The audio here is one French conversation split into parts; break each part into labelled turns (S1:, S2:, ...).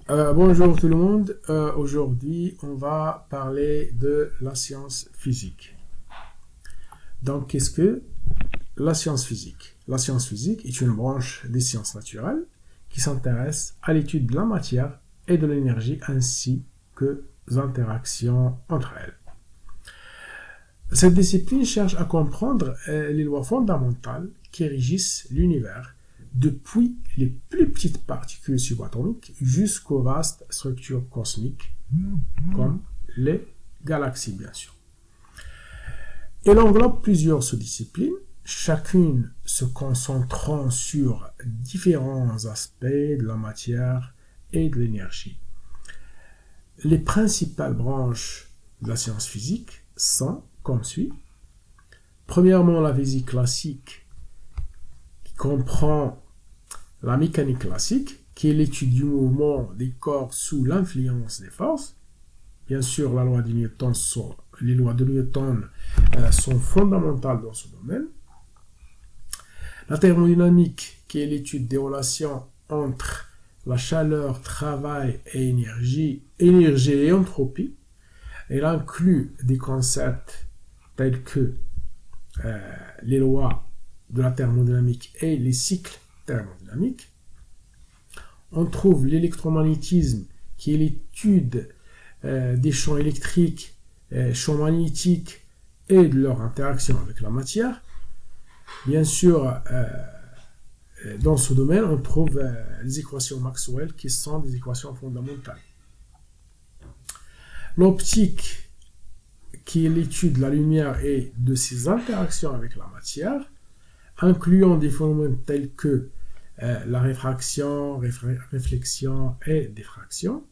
S1: Bonjour tout le monde. Aujourd'hui, on va parler de la science physique. Donc, qu'est-ce que la science physique? La science physique est une branche des sciences naturelles qui s'intéresse à l'étude de la matière et de l'énergie ainsi que des interactions entre elles. Cette discipline cherche à comprendre les lois fondamentales qui régissent l'univers, depuis les plus petites particules subatomiques jusqu'aux vastes structures cosmiques, comme les galaxies, bien sûr. Elle englobe plusieurs sous-disciplines, chacune se concentrant sur différents aspects de la matière et de l'énergie. Les principales branches de la science physique sont comme suit. Premièrement, la physique classique, qui comprend la mécanique classique, qui est l'étude du mouvement des corps sous l'influence des forces. Bien sûr, les lois de Newton sont fondamentales dans ce domaine. La thermodynamique, qui est l'étude des relations entre la chaleur, travail et énergie et entropie. Elle inclut des concepts tels que les lois de la thermodynamique et les cycles thermodynamiques. On trouve l'électromagnétisme, qui est l'étude des champs électriques, champs magnétiques et de leur interaction avec la matière. Bien sûr, dans ce domaine, on trouve les équations Maxwell, qui sont des équations fondamentales. L'optique, qui est l'étude de la lumière et de ses interactions avec la matière, incluant des phénomènes tels que la réfraction, réflexion et diffraction.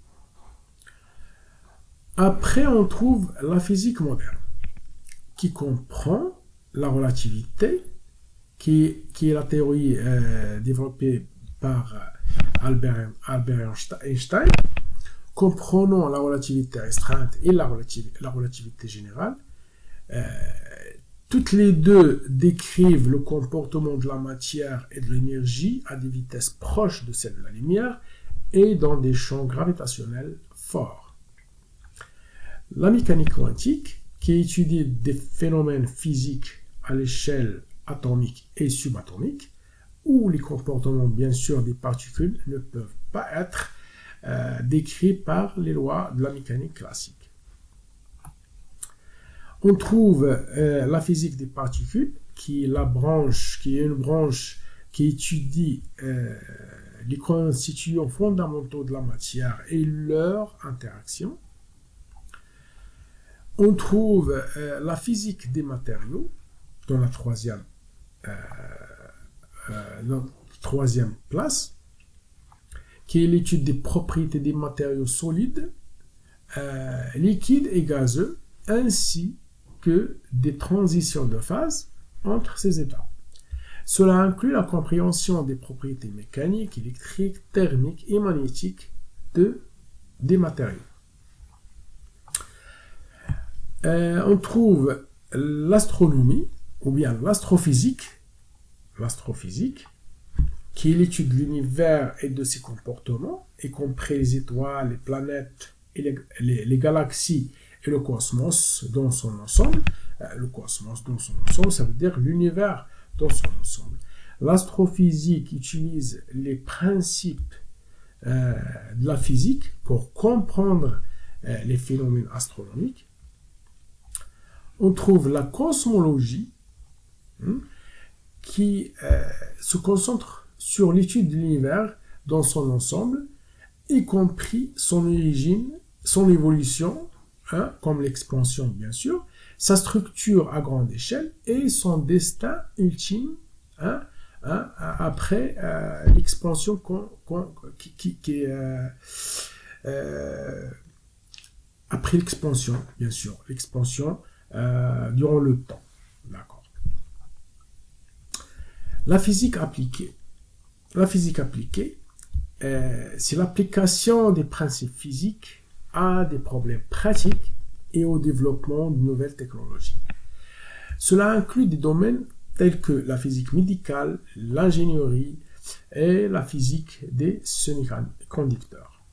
S1: Après, on trouve la physique moderne, qui comprend la relativité, qui est la théorie développée par Albert Einstein, comprenant la relativité restreinte et la relativité générale. Toutes les deux décrivent le comportement de la matière et de l'énergie à des vitesses proches de celles de la lumière et dans des champs gravitationnels forts. La mécanique quantique, qui étudie des phénomènes physiques à l'échelle atomique et subatomique, où les comportements, bien sûr, des particules ne peuvent pas être décrits par les lois de la mécanique classique. On trouve la physique des particules, qui est une branche qui étudie les constituants fondamentaux de la matière et leur interaction. On trouve la physique des matériaux dans la troisième place, qui est l'étude des propriétés des matériaux solides, liquides et gazeux, ainsi que des transitions de phase entre ces états. Cela inclut la compréhension des propriétés mécaniques, électriques, thermiques et magnétiques des matériaux. On trouve l'astronomie, ou bien l'astrophysique, qui est l'étude de l'univers et de ses comportements, y compris les étoiles, les planètes, et les galaxies et le cosmos dans son ensemble. Le cosmos dans son ensemble, ça veut dire l'univers dans son ensemble. L'astrophysique utilise les principes de la physique pour comprendre les phénomènes astronomiques. On trouve la cosmologie, qui se concentre sur l'étude de l'univers dans son ensemble, y compris son origine, son évolution, comme l'expansion bien sûr, sa structure à grande échelle et son destin ultime après l'expansion après l'expansion, bien sûr, l'expansion durant le temps. D'accord. La physique appliquée. La physique appliquée, c'est l'application des principes physiques à des problèmes pratiques et au développement de nouvelles technologies. Cela inclut des domaines tels que la physique médicale, l'ingénierie et la physique des semi-conducteurs.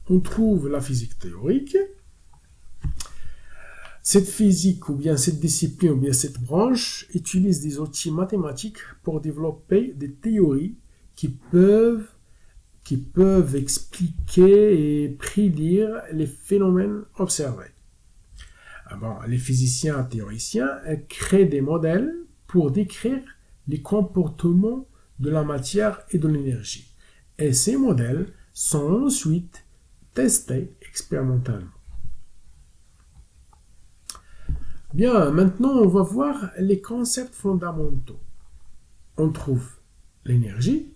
S1: on trouve la physique théorique. Cette physique, ou bien cette discipline, ou bien cette branche, utilise des outils mathématiques pour développer des théories qui peuvent expliquer et prédire les phénomènes observés. Les physiciens théoriciens créent des modèles pour décrire les comportements de la matière et de l'énergie. Et ces modèles sont ensuite testés expérimentalement. Bien, maintenant on va voir les concepts fondamentaux. On trouve l'énergie,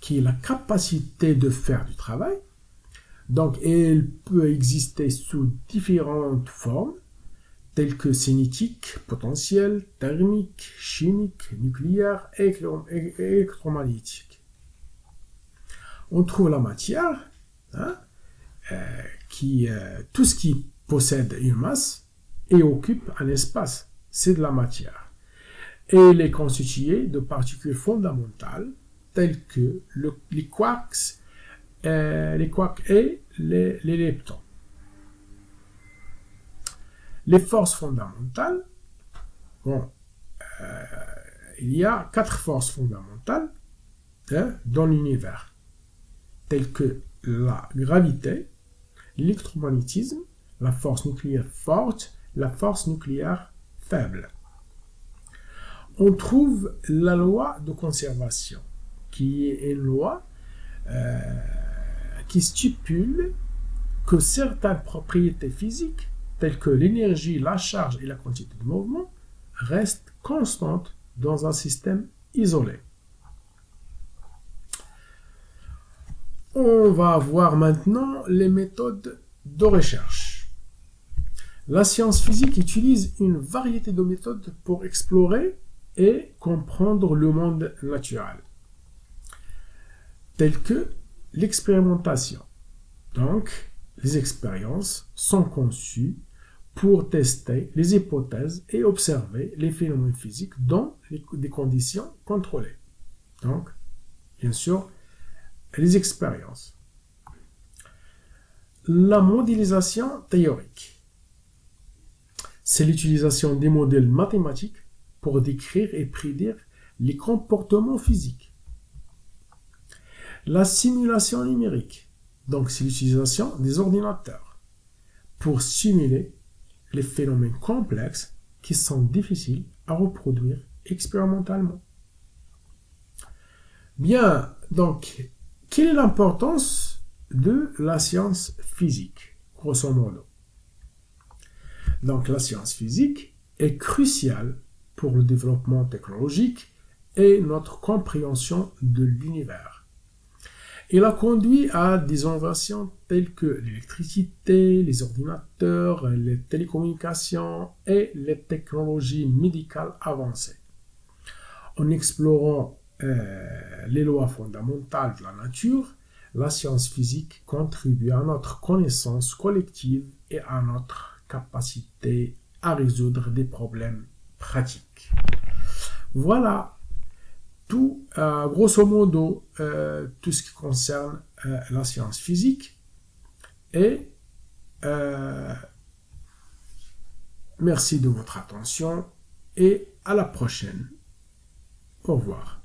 S1: qui est la capacité de faire du travail. Donc, elle peut exister sous différentes formes, telles que cinétique, potentielle, thermique, chimique, nucléaire et électromagnétique. On trouve la matière, tout ce qui possède une masse et occupe un espace, c'est de la matière. Et elle est constituée de particules fondamentales, telles que les quarks et les leptons. Les forces fondamentales, il y a 4 forces fondamentales dans l'univers, telles que la gravité, l'électromagnétisme, la force nucléaire forte, la force nucléaire faible. On trouve la loi de conservation, qui est une loi qui stipule que certaines propriétés physiques, telles que l'énergie, la charge et la quantité de mouvement, restent constantes dans un système isolé. On va voir maintenant les méthodes de recherche. La science physique utilise une variété de méthodes pour explorer et comprendre le monde naturel, telles que l'expérimentation. Donc, les expériences sont conçues pour tester les hypothèses et observer les phénomènes physiques dans des conditions contrôlées. Donc, bien sûr, les expériences. La modélisation théorique, c'est l'utilisation des modèles mathématiques pour décrire et prédire les comportements physiques. La simulation numérique, donc c'est l'utilisation des ordinateurs pour simuler les phénomènes complexes qui sont difficiles à reproduire expérimentalement. Bien, donc, quelle est l'importance de la science physique, grosso modo? Donc, la science physique est cruciale pour le développement technologique et notre compréhension de l'univers. Il a conduit à des innovations telles que l'électricité, les ordinateurs, les télécommunications et les technologies médicales avancées. En explorant les lois fondamentales de la nature, la science physique contribue à notre connaissance collective et à notre capacité à résoudre des problèmes pratiques. Voilà. Tout, grosso modo, tout ce qui concerne la science physique. Et merci de votre attention et à la prochaine. Au revoir.